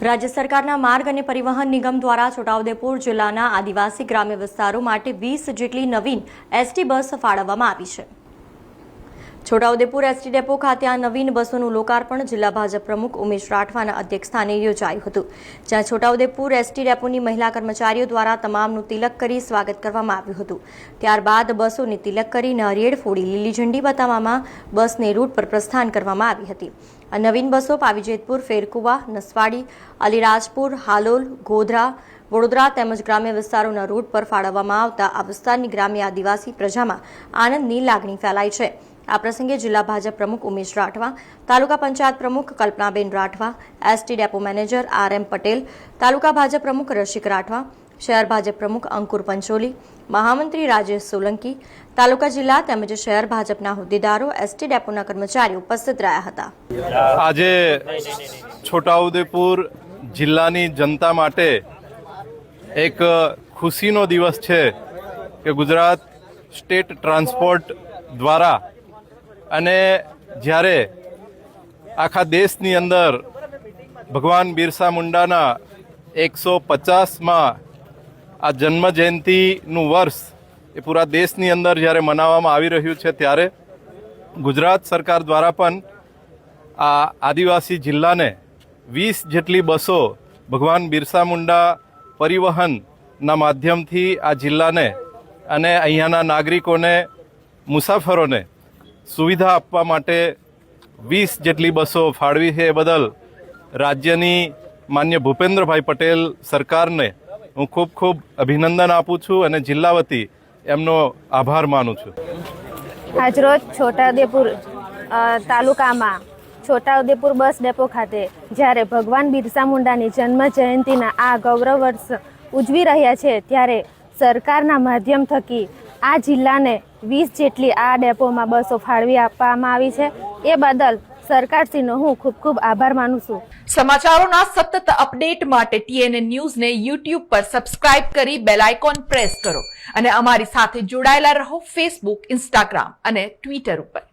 રાજ્ય સરકારના માર્ગ અને પરિવહન નિગમ દ્વારા છોટાઉદેપુર જિલ્લાના આદિવાસી ગ્રામ્ય વિસ્તારો માટે 20 જેટલી નવીન એસટી બસ ફાળવવામાં આવી છે। છોટાઉદેપુર એસટી ડેપો ખાતે આ નવીન બસોનું લોકાર્પણ જિલ્લા ભાજપ પ્રમુખ ઉમેશ રાઠવાના અધ્યક્ષસ્થાને યોજાયું હતું, જ્યાં છોટાઉદેપુર એસટી ડેપોની મહિલા કર્મચારીઓ દ્વારા તમામનું તિલક કરી સ્વાગત કરવામાં આવ્યું હતું। ત્યારબાદ બસોને તિલક કરી નારિયેળ ફોડી લીલી ઝંડી બતાવવામાં બસને રૂટ પર પ્રસ્થાન કરવામાં આવી હતી। આ નવીન બસો પાવીજેતપુર, ફેરકુવા, નસવાડી, અલીરાજપુર, હાલોલ, ગોધરા, વડોદરા તેમજ ગ્રામ્ય વિસ્તારોના રૂટ પર ફાળવવામાં આવતા આ વિસ્તારની ગ્રામ્ય આદિવાસી પ્રજામાં આનંદની લાગણી ફેલાઈ છે। આ પ્રસંગે જિલ્લા ભાજપ પ્રમુખ ઉમેશ રાઠવા, તાલુકા પંચાયત પ્રમુખ Kalpanaben Rathwa, ST depot manager RM Patel, taluka Bhajap પ્રમુખ રસિક રાઠવા, શહેર ભાજપ પ્રમુખ અંકુર પંચોલી, મહામંત્રી રાજેશ સોલંકી, તાલુકા જિલ્લા તેમજ શહેર ભાજપના હોદ્દેદારો, એસટી ડેપોના કર્મચારીઓ ઉપસ્થિત રહ્યા હતા। આજે છોટાઉદેપુર જિલ્લાની જનતા માટે એક ખુશીનો દિવસ છે કે ગુજરાત સ્ટેટ ટ્રાન્સપોર્ટ દ્વારા અને જ્યારે આખા દેશની અંદર ભગવાન બિરસા મુંડાના 150માં આ જન્મ જયંતિનું વર્ષ એ પૂરા દેશની અંદર જ્યારે મનાવવામાં આવી રહ્યું છે, ત્યારે ગુજરાત સરકાર દ્વારા પણ આ આદિવાસી જિલ્લાને 20 જેટલી બસો ભગવાન બિરસા મુંડા પરિવહનના માધ્યમથી આ જિલ્લાને અને અહીંયાના નાગરિકોને, મુસાફરોને સુવિધા આપવા માટે 20 જેટલી બસો ફાળવી છે। એ બદલ રાજ્યની માન્ય ભૂપેન્દ્રભાઈ પટેલ સરકારને હું ખૂબ ખૂબ અભિનંદન આપું છું અને જિલ્લા વતી એમનો આભાર માનું છું। આજરોજ છોટાઉદેપુર તાલુકામાં છોટાઉદેપુર બસ ડેપો ખાતે જ્યારે ભગવાન બિરસા મુંડાની જન્મ જયંતિના આ ગૌરવ વર્ષ ઉજવી રહ્યા છે, ત્યારે સરકારના માધ્યમ થકી આ જિલ્લાને 20 જેટલી આ ડેપોમાં બસો ફાળવી આપવામાં આવી છે। એ બદલ સરકારશ્રીનો હું ખૂબ ખૂબ આભાર માનું છું। સમાચારોના સતત અપડેટ માટે TNN ન્યૂઝને YouTube પર સબસ્ક્રાઇબ કરી બેલ આઇકોન પ્રેસ કરો અને અમારી સાથે જોડાયેલા રહો Facebook, Instagram અને Twitter ઉપર।